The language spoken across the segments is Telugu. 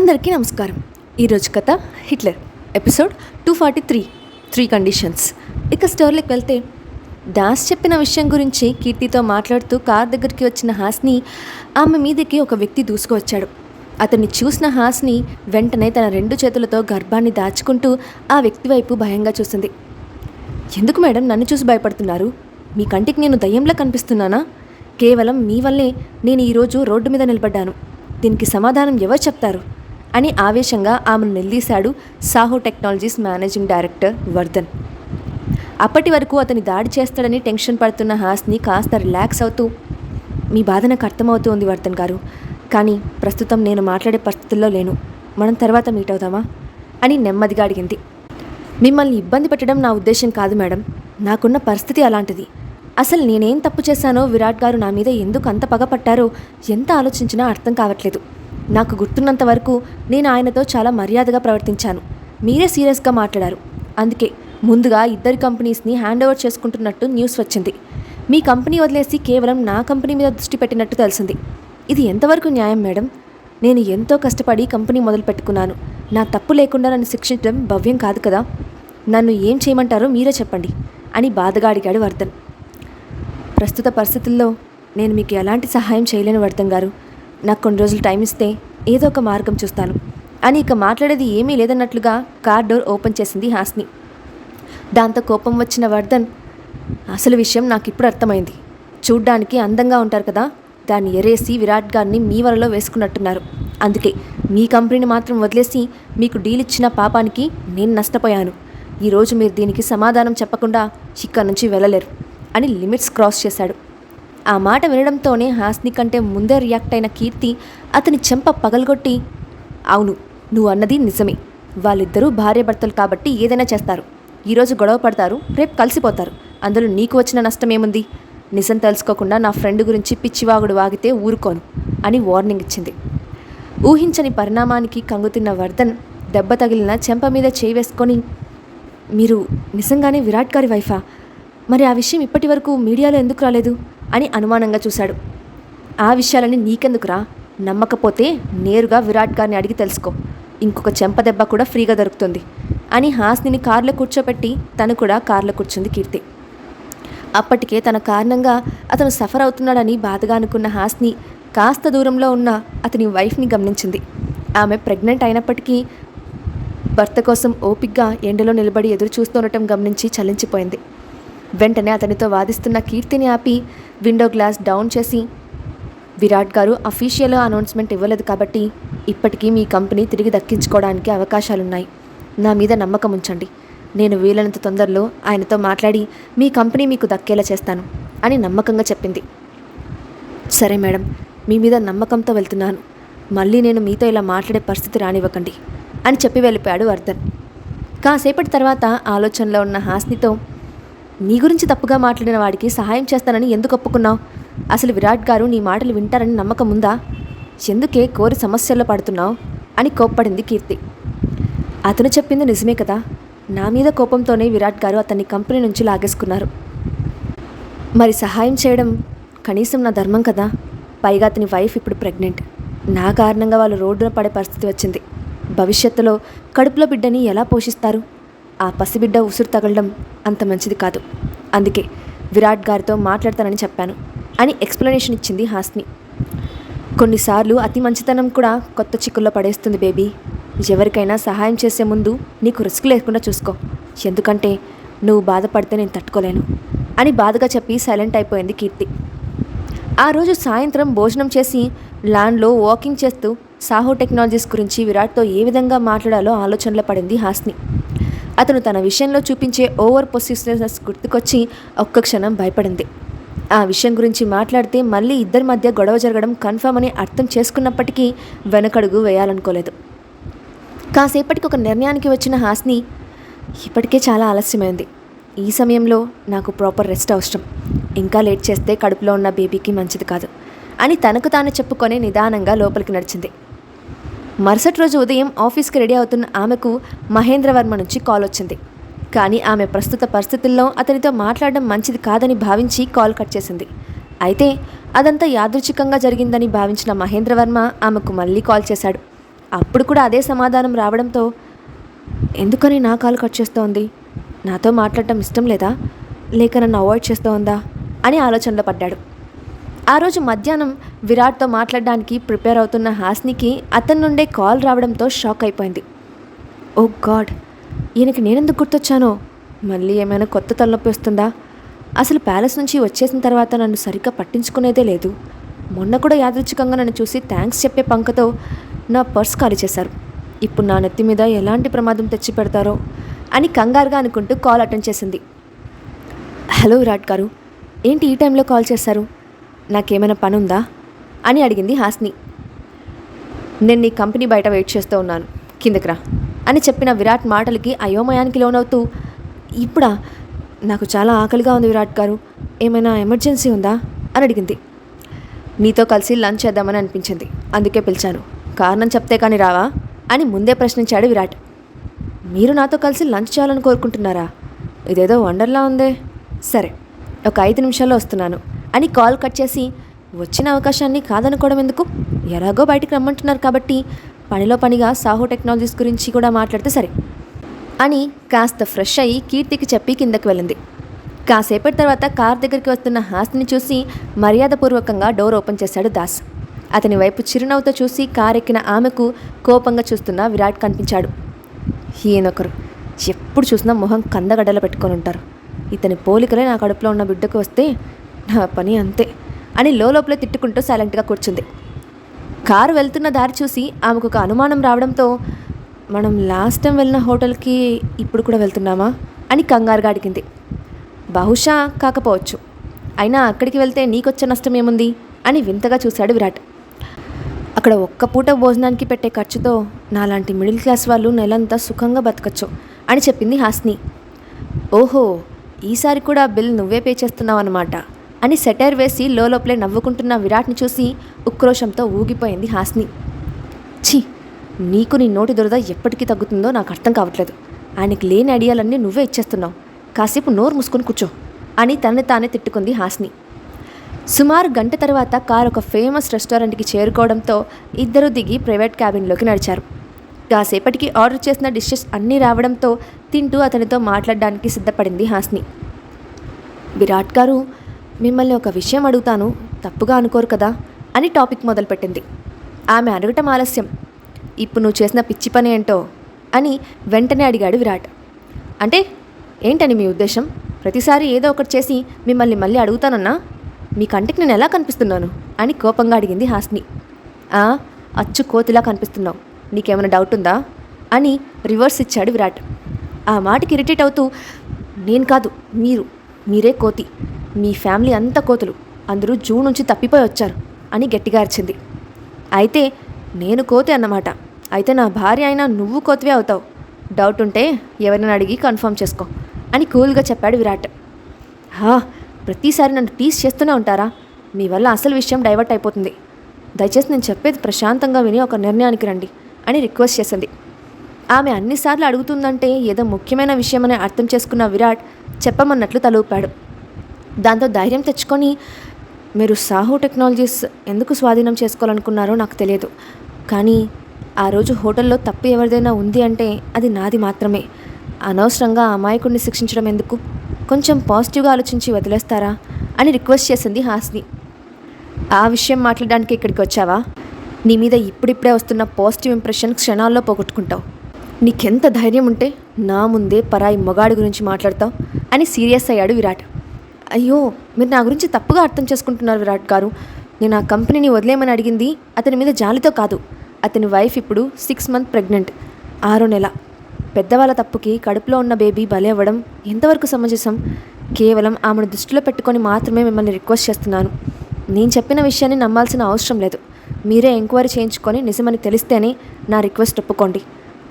అందరికీ నమస్కారం. ఈరోజు కథ హిట్లర్ ఎపిసోడ్ 243 త్రీ కండిషన్స్. ఇక స్టోరీకి వెళ్తే దాస్ చెప్పిన విషయం గురించి కీర్తితో మాట్లాడుతూ కార్ దగ్గరికి వచ్చిన హాస్ని ఆమె మీదకి ఒక వ్యక్తి దూసుకువచ్చాడు. అతన్ని చూసిన హాస్ని వెంటనే తన రెండు చేతులతో గర్భాన్ని దాచుకుంటూ ఆ వ్యక్తి వైపు భయంగా చూసింది. ఎందుకు మేడం నన్ను చూసి భయపడుతున్నారు? మీ కంటికి నేను దయ్యంలా కనిపిస్తున్నానా? కేవలం మీ వల్లే నేను ఈరోజు రోడ్డు మీద నిలబడ్డాను. దీనికి సమాధానం ఎవరు చెప్తారు అని ఆవేశంగా ఆమెను నిలదీశాడు Saaho technologies managing director Vardhan. అప్పటి వరకు అతని దాడి చేస్తాడని టెన్షన్ పడుతున్న హాస్ని కాస్త రిలాక్స్ అవుతూ, మీ బాధ నాకు అర్థమవుతుంది వర్ధన్ గారు, కానీ ప్రస్తుతం నేను మాట్లాడే పరిస్థితుల్లో లేను. మనం తర్వాత మీట్ అవుదామా అని నెమ్మదిగా అడిగింది. మిమ్మల్ని ఇబ్బంది పెట్టడం నా ఉద్దేశం కాదు మేడం, నాకున్న పరిస్థితి అలాంటిది. అసలు నేనేం తప్పు చేశానో విరాట్ గారు నా మీద ఎందుకు అంత పగపట్టారో ఎంత ఆలోచించినా అర్థం కావట్లేదు. నాకు గుర్తున్నంత వరకు నేను ఆయనతో చాలా మర్యాదగా ప్రవర్తించాను. మీరే సీరియస్గా మాట్లాడారు. అందుకే ముందుగా ఇద్దరి కంపెనీస్ని హ్యాండ్ ఓవర్ చేసుకుంటున్నట్టు న్యూస్ వచ్చింది. మీ కంపెనీ వదిలేసి కేవలం నా కంపెనీ మీద దృష్టి పెట్టినట్టు తెలిసింది. ఇది ఎంతవరకు న్యాయం మేడం? నేను ఎంతో కష్టపడి కంపెనీ మొదలు పెట్టుకున్నాను. నా తప్పు లేకుండా నన్ను శిక్షించడం భవ్యం కాదు కదా. నన్ను ఏం చేయమంటారో మీరే చెప్పండి అని బాధగా అడిగాడు వర్ధన్. ప్రస్తుత పరిస్థితుల్లో నేను మీకు ఎలాంటి సహాయం చేయలేను వర్ధన్ గారు. నాకు కొన్ని రోజులు టైం ఇస్తే ఏదో ఒక మార్గం చూస్తాను అని ఇక మాట్లాడేది ఏమీ లేదన్నట్లుగా కార్ డోర్ ఓపెన్ చేసింది హాస్ని. దాంతో కోపం వచ్చిన వర్ధన్, అసలు విషయం నాకు ఇప్పుడు అర్థమైంది. చూడ్డానికి అందంగా ఉంటారు కదా, దాన్ని ఎరేసి విరాట్ గారిని మీ వలలో వేసుకున్నట్టున్నారు. అందుకే మీ కంపెనీని మాత్రం వదిలేసి మీకు డీల్ ఇచ్చిన పాపానికి నేను నష్టపోయాను. ఈరోజు మీరు దీనికి సమాధానం చెప్పకుండా ఇక్కడి నుంచి వెళ్ళలేరు అని లిమిట్స్ క్రాస్ చేశాడు. ఆ మాట వినడంతోనే హాస్ని కంటే ముందే రియాక్ట్ అయిన కీర్తి అతని చెంప పగలగొట్టి, అవును, నువ్వు అన్నది నిజమే. వాళ్ళిద్దరూ భార్యాభర్తలు కాబట్టి ఏదైనా చేస్తారు. ఈరోజు గొడవ పడతారు, రేపు కలిసిపోతారు. అందులో నీకు వచ్చిన నష్టం ఏముంది? నిజం తెలుసుకోకుండా నా ఫ్రెండ్ గురించి పిచ్చివాగుడు వాగితే ఊరుకోను అని వార్నింగ్ ఇచ్చింది. ఊహించని పరిణామానికి కంగుతిన్న వర్ధన్ దెబ్బ తగిలిన చెంప మీద చేయి వేసుకొని, మీరు నిజంగానే విరాట్ గారి వైఫా? మరి ఆ విషయం ఇప్పటి వరకు మీడియాలో ఎందుకు రాలేదు అని అనుమానంగా చూశాడు. ఆ విషయాలని నీకెందుకురా? నమ్మకపోతే నేరుగా విరాట్ గారిని అడిగి తెలుసుకో. ఇంకొక చెంప దెబ్బ కూడా ఫ్రీగా దొరుకుతుంది అని హాస్నిని కారులో కూర్చోపెట్టి తను కూడా కారులో కూర్చుంది కీర్తి. అప్పటికే తన కారణంగా అతను సఫర్ అవుతున్నాడని బాధగా అనుకున్న హాస్ని కాస్త దూరంలో ఉన్న అతని వైఫ్ని గమనించింది. ఆమె ప్రెగ్నెంట్ అయినప్పటికీ భర్త కోసం ఓపిగ్గా ఎండలో నిలబడి ఎదురు చూస్తుండటం గమనించి చలించిపోయింది. వెంటనే అతనితో వాదిస్తున్న కీర్తిని ఆపి విండో గ్లాస్ డౌన్ చేసి, విరాట్ గారు అఫీషియల్గా అనౌన్స్మెంట్ ఇవ్వలేదు కాబట్టి ఇప్పటికీ మీ కంపెనీ తిరిగి దక్కించుకోవడానికి అవకాశాలున్నాయి. నా మీద నమ్మకం ఉంచండి. నేను వీలైనంత తొందరలో ఆయనతో మాట్లాడి మీ కంపెనీ మీకు దక్కేలా చేస్తాను అని నమ్మకంగా చెప్పింది. సరే మేడం, మీ మీద నమ్మకంతో వెళ్తున్నాను. మళ్ళీ నేను మీతో ఇలా మాట్లాడే పరిస్థితి రానివ్వకండి అని చెప్పి వెళ్ళిపోయాడు వర్ధన్. కాసేపటి తర్వాత ఆలోచనలో ఉన్న హాస్నితో, నీ గురించి తప్పుగా మాట్లాడిన వాడికి సహాయం చేస్తానని ఎందుకు ఒప్పుకున్నావు? అసలు విరాట్ గారు నీ మాటలు వింటారని నమ్మకం ఉందా? ఎందుకే కోరి సమస్యల్లో పడుతున్నావు అని కోప్పడింది కీర్తి. అతను చెప్పింది నిజమే కదా. నా మీద కోపంతోనే విరాట్ గారు అతన్ని కంపెనీ నుంచి లాగేసుకున్నారు. మరి సహాయం చేయడం కనీసం నా ధర్మం కదా. పైగా అతని వైఫ్ ఇప్పుడు ప్రెగ్నెంట్. నా కారణంగా వాళ్ళు రోడ్డున పడే పరిస్థితి వచ్చింది. భవిష్యత్తులో కడుపులో బిడ్డని ఎలా పోషిస్తారు? ఆ పసిబిడ్డ ఉసురు తగలడం అంత మంచిది కాదు. అందుకే విరాట్ గారితో మాట్లాడతానని చెప్పాను అని ఎక్స్ప్లెనేషన్ ఇచ్చింది హాస్ని. కొన్నిసార్లు అతి మంచితనం కూడా కొత్త చిక్కుల్లో పడేస్తుంది బేబీ. ఎవరికైనా సహాయం చేసే ముందు నీకు రిస్క్ లేకుండా చూసుకో. ఎందుకంటే నువ్వు బాధపడితే నేను తట్టుకోలేను అని బాధగా చెప్పి సైలెంట్ అయిపోయింది కీర్తి. ఆ రోజు సాయంత్రం భోజనం చేసి ల్యాండ్లో వాకింగ్ చేస్తూ సాహో టెక్నాలజీస్ గురించి విరాట్తో ఏ విధంగా మాట్లాడాలో ఆలోచనలో పడింది హాస్ని. అతను తన విషయంలో చూపించే ఓవర్ పొసిసివ్నెస్ గుర్తుకొచ్చి ఒక్క క్షణం భయపడింది. ఆ విషయం గురించి మాట్లాడితే మళ్ళీ ఇద్దరి మధ్య గొడవ జరగడం కన్ఫర్మ్ అని అర్థం చేసుకున్నప్పటికీ వెనకడుగు వేయాలనుకోలేదు. కాసేపటికి ఒక నిర్ణయానికి వచ్చిన హాస్ని, ఇప్పటికే చాలా ఆలస్యమైంది. ఈ సమయంలో నాకు ప్రాపర్ రెస్ట్ అవసరం. ఇంకా లేట్ చేస్తే కడుపులో ఉన్న బేబీకి మంచిది కాదు అని తనకు తాను చెప్పుకొని నిదానంగా లోపలికి నడిచింది. మరుసటి రోజు ఉదయం ఆఫీస్కి రెడీ అవుతున్న ఆమెకు మహేంద్రవర్మ నుంచి కాల్ వచ్చింది. కానీ ఆమె ప్రస్తుత పరిస్థితుల్లో అతనితో మాట్లాడడం మంచిది కాదని భావించి కాల్ కట్ చేసింది. అయితే అదంతా యాదృచ్ఛికంగా జరిగిందని భావించిన మహేంద్రవర్మ ఆమెకు మళ్ళీ కాల్ చేశాడు. అప్పుడు కూడా అదే సమాధానం రావడంతో ఎందుకని నా కాల్ కట్ చేస్తోంది, నాతో మాట్లాడటం ఇష్టం లేదా, లేక నన్ను అవాయిడ్ చేస్తోందా అని ఆలోచనలో పడ్డాడు. ఆ రోజు మధ్యాహ్నం విరాట్తో మాట్లాడడానికి ప్రిపేర్ అవుతున్న హాస్నికి అతని నుండే కాల్ రావడంతో షాక్ అయిపోయింది. ఓ గాడ్, ఈయనకి నేనెందుకు గుర్తొచ్చానో, మళ్ళీ ఏమైనా కొత్త తలనొప్పి వస్తుందా, అసలు ప్యాలెస్ నుంచి వచ్చేసిన తర్వాత నన్ను సరిగ్గా పట్టించుకునేదే లేదు, మొన్న కూడా యాదృచ్ఛికంగా నన్ను చూసి థ్యాంక్స్ చెప్పే పంకతో నా పర్స్ ఖాళీ చేశారు, ఇప్పుడు నా నెత్తి మీద ఎలాంటి ప్రమాదం తెచ్చి పెడతారో అని కంగారుగా అనుకుంటూ కాల్ అటెండ్ చేసింది. హలో విరాట్ గారు, ఏంటి ఈ టైంలో కాల్ చేశారు, నాకేమైనా పని ఉందా అని అడిగింది హాస్ని. నేను నీ కంపెనీ బయట వెయిట్ చేస్తూ ఉన్నాను, కిందకి రా అని చెప్పిన విరాట్ మాటలకి అయోమయానికి లోనవుతూ, ఇప్పుడా, నాకు చాలా ఆకలిగా ఉంది విరాట్ గారు, ఏమైనా ఎమర్జెన్సీ ఉందా అని అడిగింది. నీతో కలిసి లంచ్ చేద్దామని అనిపించింది, అందుకే పిలిచాను, కారణం చెప్తే కానీ రావా అని ముందే ప్రశ్నించాడు విరాట్. మీరు నాతో కలిసి లంచ్ చేయాలని కోరుకుంటున్నారా, ఇదేదో వండర్లా ఉందే, సరే ఒక 5 నిమిషాల్లో వస్తున్నాను అని కాల్ కట్ చేసి, వచ్చిన అవకాశాన్ని కాదనుకోవడం ఎందుకు, ఎలాగో బయటికి రమ్మంటున్నారు కాబట్టి పనిలో పనిగా సాహో టెక్నాలజీస్ గురించి కూడా మాట్లాడితే సరే అని కాస్త ఫ్రెష్ అయ్యి కీర్తికి చెప్పి కిందకి వెళ్ళింది. కాసేపటి తర్వాత కార్ దగ్గరికి వస్తున్న హాస్ని చూసి మర్యాదపూర్వకంగా డోర్ ఓపెన్ చేశాడు దాస్. అతని వైపు చిరునవ్వుతో చూసి కార్ ఎక్కిన ఆమెకు కోపంగా చూస్తున్న విరాట్ కనిపించాడు. ఈయనొకరు, ఎప్పుడు చూసినా మొహం కందగడ్డలు పెట్టుకొని ఉంటారు, ఇతని పోలికలే నా కడుపులో ఉన్న బిడ్డకు వస్తే నా పని అంతే అని లోపలే తిట్టుకుంటూ సైలెంట్గా కూర్చుంది. కారు వెళ్తున్న దారి చూసి ఆమెకు ఒక అనుమానం రావడంతో, మనం లాస్ట్ టైం వెళ్ళిన హోటల్కి ఇప్పుడు కూడా వెళ్తున్నామా అని కంగారుగా అడిగింది. బహుశా కాకపోవచ్చు, అయినా అక్కడికి వెళ్తే నీకొచ్చే నష్టం ఏముంది అని వింతగా చూశాడు విరాట్. అక్కడ ఒక్క పూట భోజనానికి పెట్టే ఖర్చుతో నాలాంటి మిడిల్ క్లాస్ వాళ్ళు నెలంతా సుఖంగా బతకచ్చు అని చెప్పింది హాస్ని. ఓహో, ఈసారి కూడా బిల్ నువ్వే పే చేస్తున్నావు అన్నమాట అని సెటైర్ వేసి లోపలే నవ్వుకుంటున్న విరాట్ని చూసి ఉక్రోషంతో ఊగిపోయింది హాస్ని. ఛీ, నీకు నీ నోటి దురద ఎప్పటికీ తగ్గుతుందో నాకు అర్థం కావట్లేదు, ఆయనకి లేని ఐడియాలన్నీ నువ్వే ఇచ్చేస్తున్నావు, కాసేపు నోరు మూసుకొని కూర్చో అని తనని తానే తిట్టుకుంది హాస్ని. సుమారు గంట తర్వాత కారు ఒక ఫేమస్ రెస్టారెంట్కి చేరుకోవడంతో ఇద్దరు దిగి ప్రైవేట్ క్యాబిన్లోకి నడిచారు. కాసేపటికి ఆర్డర్ చేసిన డిషెస్ అన్నీ రావడంతో తింటూ అతనితో మాట్లాడడానికి సిద్ధపడింది హాస్ని. విరాట్ గారు, మిమ్మల్ని ఒక విషయం అడుగుతాను, తప్పుగా అనుకోరు కదా అని టాపిక్ మొదలుపెట్టింది. ఆమె అడగటం ఆలస్యం. ఇప్పుడు నువ్వు చేసిన పిచ్చి పని ఏంటో అని వెంటనే అడిగాడు విరాట్. అంటే ఏంటని మీ ఉద్దేశం, ప్రతిసారి ఏదో ఒకటి చేసి మిమ్మల్ని మళ్ళీ అడుగుతానన్నా, మీ కంటికి నేను ఎలా కనిపిస్తున్నాను అని కోపంగా అడిగింది హాస్ని. అచ్చు కోతిలా కనిపిస్తున్నావు, నీకేమైనా డౌట్ ఉందా అని రివర్స్ ఇచ్చాడు విరాట్. ఆ మాటకి ఇరిటేట్ అవుతూ, నేను కాదు మీరే కోతి, మీ ఫ్యామిలీ అంతా కోతులు, అందరూ జూ నుంచి తప్పిపోయి వచ్చారు అని గట్టిగా అరిచింది. అయితే నేను కోతి అన్నమాట, అయితే నా భార్య అయినా నువ్వు కోతివే అవుతావు, డౌట్ ఉంటే ఎవరినైనా అడిగి కన్ఫర్మ్ చేసుకో అని కూల్గా చెప్పాడు విరాట్. ప్రతిసారి నన్ను టీస్ చేస్తూనే ఉంటారా, మీ వల్ల అసలు విషయం డైవర్ట్ అయిపోతుంది, దయచేసి నేను చెప్పేది ప్రశాంతంగా విని ఒక నిర్ణయానికి రండి అని రిక్వెస్ట్ చేసింది. ఆమె అన్నిసార్లు అడుగుతుందంటే ఏదో ముఖ్యమైన విషయమని అర్థం చేసుకున్న విరాట్ చెప్పమన్నట్లు తలూపాడు. దాంతో ధైర్యం తెచ్చుకొని, మీరు సాహో టెక్నాలజీస్ ఎందుకు స్వాధీనం చేసుకోవాలనుకున్నారో నాకు తెలియదు, కానీ ఆ రోజు హోటల్లో తప్పు ఎవరిదైనా ఉంది అంటే అది నాది మాత్రమే, అనవసరంగా అమాయకుడిని శిక్షించడం ఎందుకు, కొంచెం పాజిటివ్గా ఆలోచించి వదిలేస్తారా అని రిక్వెస్ట్ చేసింది హాస్ని. ఆ విషయం మాట్లాడడానికి ఇక్కడికి వచ్చావా, నీ మీద ఇప్పుడిప్పుడే వస్తున్న పాజిటివ్ ఇంప్రెషన్ క్షణాల్లో పోగొట్టుకుంటావు, నీకెంత ధైర్యం ఉంటే నా ముందే పరాయి మొగాడి గురించి మాట్లాడతావు అని సీరియస్ అయ్యాడు విరాట్. అయ్యో, మీరు నా గురించి తప్పుగా అర్థం చేసుకుంటున్నారు విరాట్ గారు, నేను ఆ కంపెనీని వదిలేయమని అడిగింది అతని మీద జాలితో కాదు, అతని వైఫ్ ఇప్పుడు 6 months ప్రెగ్నెంట్, 6వ నెల, పెద్దవాళ్ళ తప్పుకి కడుపులో ఉన్న బేబీ బలి అవ్వడం ఎంతవరకు సమంజసం, కేవలం ఆమెను దృష్టిలో పెట్టుకొని మాత్రమే మిమ్మల్ని రిక్వెస్ట్ చేస్తున్నాను, నేను చెప్పిన విషయాన్ని నమ్మాల్సిన అవసరం లేదు, మీరే ఎంక్వైరీ చేయించుకొని నిజమని తెలిస్తేనే నా రిక్వెస్ట్ ఒప్పుకోండి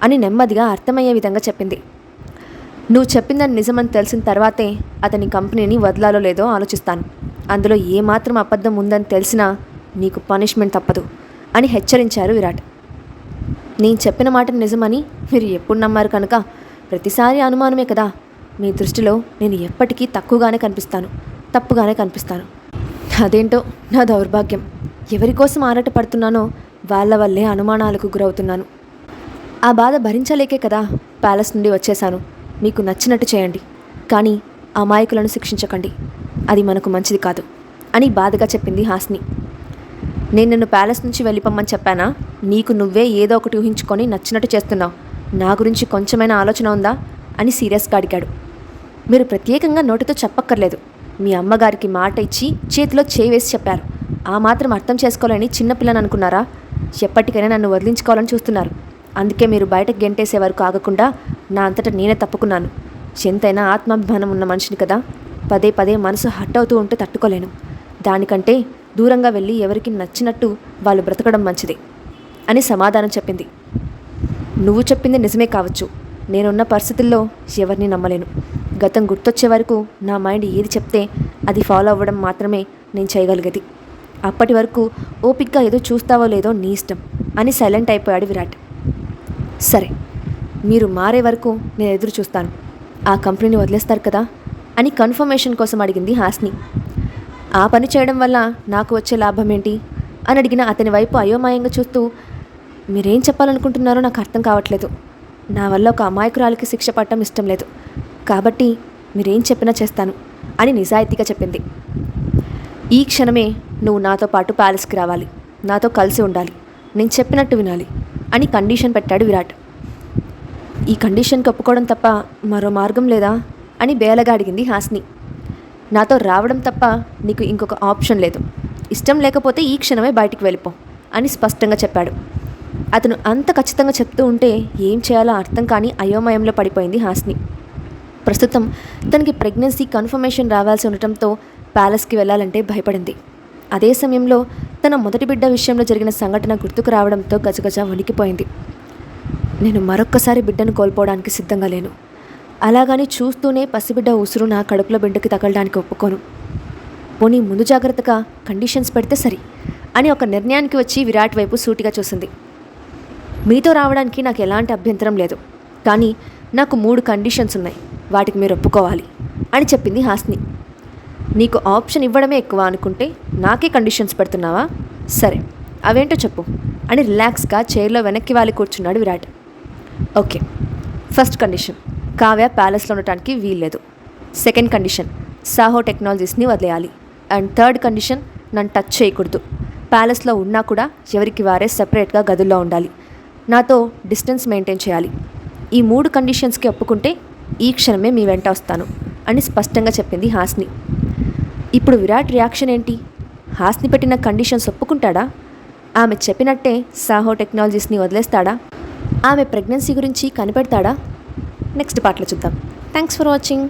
అని నెమ్మదిగా అర్థమయ్యే విధంగా చెప్పింది. నువ్వు చెప్పిందని నిజమని తెలిసిన తర్వాతే అతని కంపెనీని వదలాలో లేదో ఆలోచిస్తాను, అందులో ఏమాత్రం అబద్ధం ఉందని తెలిసినా నీకు పనిష్మెంట్ తప్పదు అని హెచ్చరించారు విరాట్. నేను చెప్పిన మాట నిజమని మీరు ఎప్పుడు నమ్మారు కనుక ప్రతిసారి అనుమానమే కదా, మీ దృష్టిలో నేను ఎప్పటికీ తక్కువగానే కనిపిస్తాను, తప్పుగానే కనిపిస్తాను. అదేంటో నా దౌర్భాగ్యం, ఎవరి కోసం ఆరాటపడుతున్నానో వాళ్ళ వల్లే అనుమానాలకు గురవుతున్నాను. ఆ బాధ భరించలేకే కదా ప్యాలెస్ నుండి వచ్చేశాను. మీకు నచ్చినట్టు చేయండి, కానీ అమాయకులను శిక్షించకండి. అది మనకు మంచిది కాదు అని బాధగా చెప్పింది హాస్ని. నేను నిన్ను ప్యాలెస్ నుంచి వెళ్ళిపోమ్మని చెప్పానా? నీకు నువ్వే ఏదో ఒకటి ఊహించుకొని నచ్చినట్టు చేస్తున్నావు. నా గురించి కొంచెమైనా ఆలోచన ఉందా అని సీరియస్గా అడిగాడు. మీరు ప్రత్యేకంగా నోటితో చెప్పక్కర్లేదు. మీ అమ్మగారికి మాట ఇచ్చి చేతిలో చేయి వేసి చెప్పారు. ఆ మాత్రం అర్థం చేసుకోలేని చిన్నపిల్లని అనుకున్నారా? ఎప్పటికైనా నన్ను వదిలించుకోవాలని చూస్తున్నారు. అందుకే మీరు బయటకు గెంటేసే వరకు ఆగకుండా నా అంతటా నేనే తప్పుకున్నాను. ఎంతైనా ఆత్మాభిమానం ఉన్న మనిషిని కదా. పదే పదే మనసు హట్ అవుతూ ఉంటే తట్టుకోలేను. దానికంటే దూరంగా వెళ్ళి ఎవరికి నచ్చినట్టు వాళ్ళు బ్రతకడం మంచిది అని సమాధానం చెప్పింది. నువ్వు చెప్పింది నిజమే కావచ్చు. నేనున్న పరిస్థితుల్లో ఎవరిని నమ్మలేను. గతం గుర్తొచ్చే వరకు నా మైండ్ ఏది చెప్తే అది ఫాలో అవ్వడం మాత్రమే నేను చేయగలిగేది. అప్పటి వరకు ఓపిక్గా ఏదో చూస్తావో లేదో నీ ఇష్టం అని సైలెంట్ అయిపోయాడు విరాట్. సరే, మీరు మారే వరకు నేను ఎదురు చూస్తాను. ఆ కంపెనీని వదిలేస్తారు కదా అని కన్ఫర్మేషన్ కోసం అడిగింది హాస్ని. ఆ పని చేయడం వల్ల నాకు వచ్చే లాభం ఏంటి అని అడిగిన అతని వైపు అయోమయంగా చూస్తూ, మీరేం చెప్పాలనుకుంటున్నారో నాకు అర్థం కావట్లేదు. నా వల్ల ఒక అమాయకురాలికి శిక్ష పడటం ఇష్టం లేదు. కాబట్టి మీరేం చెప్పినా చేస్తాను అని నిజాయితీగా చెప్పింది. ఈ క్షణమే నువ్వు నాతో పాటు ప్యాలెస్కి రావాలి. నాతో కలిసి ఉండాలి. నేను చెప్పినట్టు వినాలి అని కండిషన్ పెట్టాడు విరాట్. ఈ కండిషన్కి ఒప్పుకోవడం తప్ప మరో మార్గం లేదా అని బేలగా అడిగింది హాస్ని. నాతో రావడం తప్ప నీకు ఇంకొక ఆప్షన్ లేదు. ఇష్టం లేకపోతే ఈ క్షణమే బయటికి వెళ్ళిపో అని స్పష్టంగా చెప్పాడు. అతను అంత ఖచ్చితంగా చెప్తూ ఉంటే ఏం చేయాలో అర్థం కాని అయోమయంలో పడిపోయింది హాస్ని. ప్రస్తుతం తనకి ప్రెగ్నెన్సీ కన్ఫర్మేషన్ రావాల్సి ఉండటంతో ప్యాలెస్కి వెళ్ళాలంటే భయపడింది. అదే సమయంలో తన మొదటి బిడ్డ విషయంలో జరిగిన సంఘటన గుర్తుకు రావడంతో గజగజ వణికిపోయింది. నేను మరొక్కసారి బిడ్డను కోల్పోవడానికి సిద్ధంగా లేను. అలాగని చూస్తూనే పసిబిడ్డ ఉసురు నా కడుపులో బిడ్డకి తగలడానికి ఒప్పుకోను. పోనీ ముందు జాగ్రత్తగా కండిషన్స్ పెడితే సరి అని ఒక నిర్ణయానికి వచ్చి విరాట్ వైపు సూటిగా చూసింది. మీతో రావడానికి నాకు ఎలాంటి అభ్యంతరం లేదు, కానీ నాకు 3 కండిషన్స్ ఉన్నాయి. వాటికి మీరు ఒప్పుకోవాలి అని చెప్పింది హాస్ని. నీకు ఆప్షన్ ఇవ్వడమే ఎక్కువ అనుకుంటే నాకే కండిషన్స్ పెడుతున్నావా? సరే, అవేంటో చెప్పు అని రిలాక్స్గా చైర్లో వెనక్కి వాలి కూర్చున్నాడు Virat. Okay, first condition, Kavya ప్యాలెస్లో ఉండటానికి వీల్లేదు. సెకండ్ కండిషన్, సాహో టెక్నాలజీస్ని వదిలేయాలి. అండ్ థర్డ్ కండిషన్, నన్ను టచ్ చేయకూడదు. ప్యాలెస్లో ఉన్నా కూడా ఎవరికి వారే సెపరేట్గా గదుల్లో ఉండాలి. నాతో డిస్టెన్స్ మెయింటైన్ చేయాలి. ఈ 3 కండిషన్స్కి ఒప్పుకుంటే ఈ క్షణమే మీ వెంట వస్తాను అని స్పష్టంగా చెప్పింది హాస్ని. ఇప్పుడు విరాట్ రియాక్షన్ ఏంటి? హాస్ని పెట్టిన కండిషన్స్ ఒప్పుకుంటాడా? ఆమె చెప్పినట్టే సాహో టెక్నాలజీస్ని వదిలేస్తాడా? ఆమె ప్రెగ్నెన్సీ గురించి కనిపెడతాడా? నెక్స్ట్ పార్ట్లో చూద్దాం. Thanks for watching.